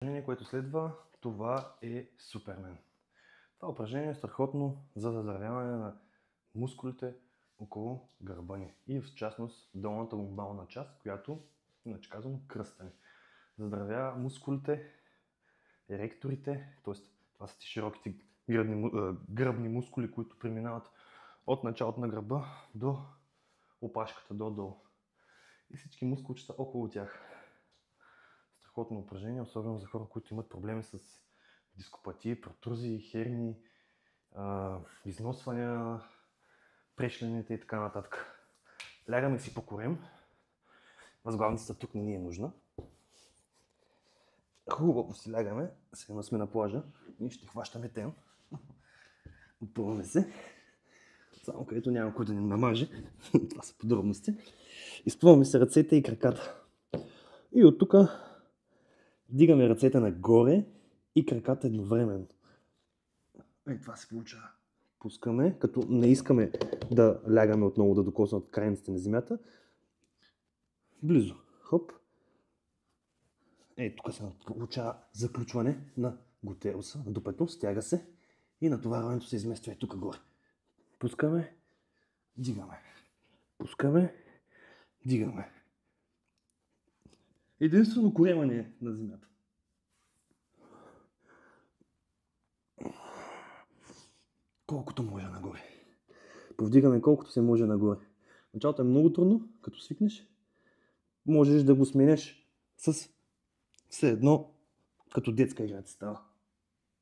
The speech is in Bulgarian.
Упражнение, което следва, това е Супермен. Това упражнение е страхотно за заздравяване на мускулите около гърба ни и в частност долната ломбална част, която, иначе казвам, кръстени. Заздравява мускулите, еректорите, т.е. това са ти широките гръбни мускули, които преминават от началото на гърба до опашката, долу. И всички мускулчета около тях. Страхотно упражнение, особено за хора, които имат проблеми с дископатии, протрузии, херни, износвания, прешлените и така нататък. Лягаме си по корем. Възглавницата тук не ни е нужна. Хубаво си лягаме. Сега сме на плажа и ще хващаме тен. Опъваме се. Само където няма кой да ни намаже. Това са подробности. Изпъваме се ръцете и краката. И от тук вдигаме ръцете нагоре и краката едновременно. И това се получава. Пускаме, като не искаме да лягаме отново да докоснат крайниците на земята. Близо. Хоп. Тук се получава заключване на глутеуса, на дупето, стяга се и натоварването се измества тук горе. Пускаме, дигаме. Пускаме, дигаме. Единствено коремане на земята. Колкото може нагоре. Повдигаме колкото се може нагоре. Началото е много трудно, като свикнеш. Можеш да го сменеш с все едно, като детска игра ти става.